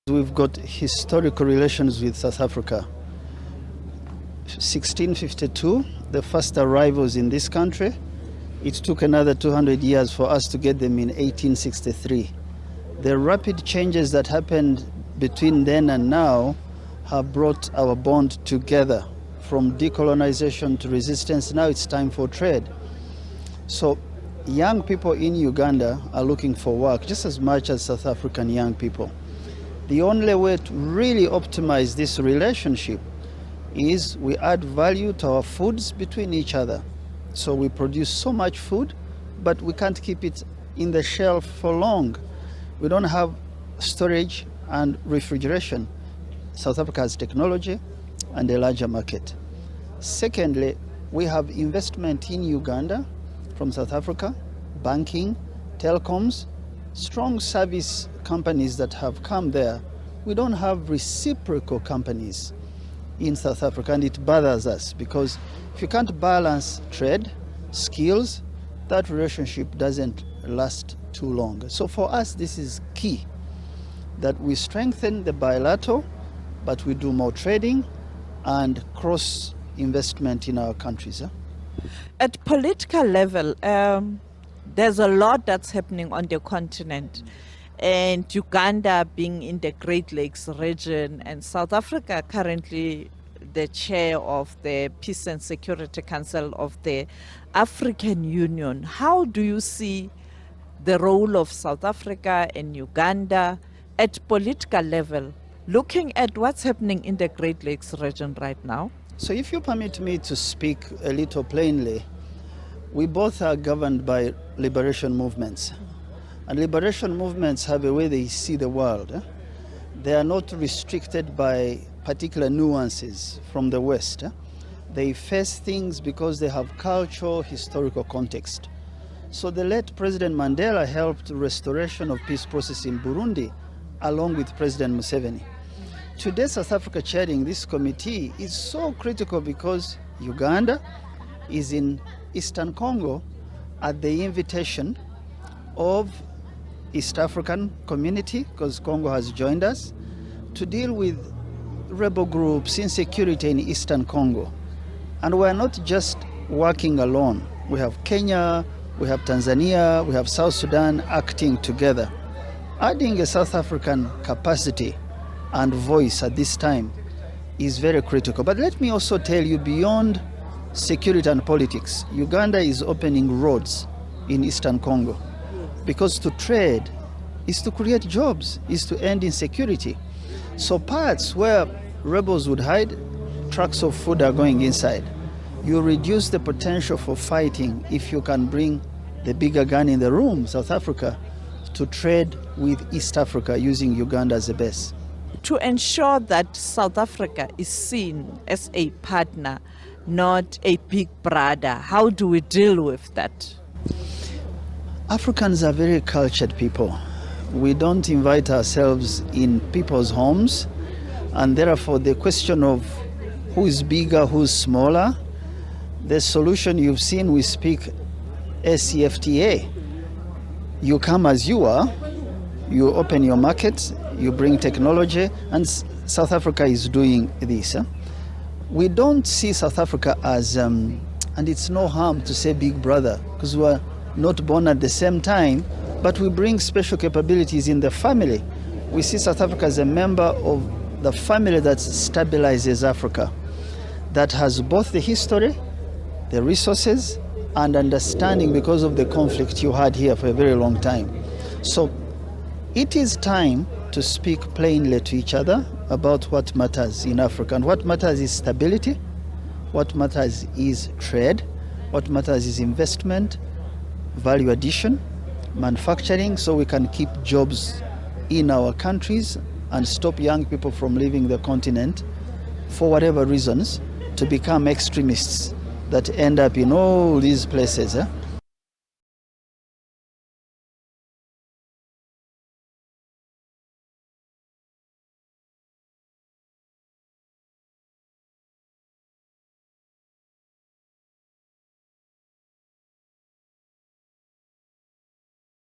We've got historical relations with South Africa. 1652, the first arrivals in this country. It took another 200 years for us to get them in 1863. The rapid changes that happened between then and now have brought our bond together. From decolonization to resistance, now it's time for trade. So young people in Uganda are looking for work just as much as South African young people. The only way to really optimize this relationship is we add value to our foods between each other. So we produce so much food, but we can't keep it in the shelf for long. We don't have storage and refrigeration. South Africa has technology and a larger market. Secondly, we have investment in Uganda from South Africa, banking, telecoms, strong service companies that have come there. We don't have reciprocal companies in South Africa, and it bothers us because if you can't balance trade, skills, that relationship doesn't last too long. So for us, this is key, that we strengthen the bilateral, but we do more trading and cross investment in our countries. At political level, there's a lot that's happening on the continent, and Uganda being in the Great Lakes region, and South Africa currently the chair of the Peace and Security Council of the African Union. How do you see the role of South Africa and Uganda at political level, looking at what's happening in the Great Lakes region right now? So if you permit me to speak a little plainly, we both are governed by liberation movements. And liberation movements have a way they see the world. They are not restricted by particular nuances from the West. They face things because they have cultural, historical context. So the late President Mandela helped restoration of peace process in Burundi along with President Museveni. Today, South Africa chairing this committee is so critical because Uganda is in Eastern Congo at the invitation of East African community, because Congo has joined us, to deal with rebel groups, insecurity in Eastern Congo. And we're not just working alone. We have Kenya, we have Tanzania, we have South Sudan acting together. Adding a South African capacity and voice at this time is very critical. But let me also tell you, beyond security and politics, Uganda is opening roads in Eastern Congo, because to trade is to create jobs, is to end insecurity. So parts where rebels would hide, trucks of food are going inside. You reduce the potential for fighting if you can bring the bigger gun in the room, South Africa, to trade with East Africa using Uganda as a base. To ensure that South Africa is seen as a partner, not a big brother, how do we deal with that? Africans are very cultured people. We don't invite ourselves in people's homes, and therefore the question of who is bigger, who's smaller, the solution you've seen, we speak ACFTA. You come as you are, you open your market, you bring technology, and South Africa is doing this. We don't see South Africa as, and it's no harm to say big brother, because we are not born at the same time, but we bring special capabilities in the family. We see South Africa as a member of the family that stabilizes Africa, that has both the history, the resources, and understanding because of the conflict you had here for a very long time. So it is time to speak plainly to each other about what matters in Africa. And what matters is stability, what matters is trade, what matters is investment, value addition, manufacturing, so we can keep jobs in our countries and stop young people from leaving the continent for whatever reasons to become extremists that end up in all these places.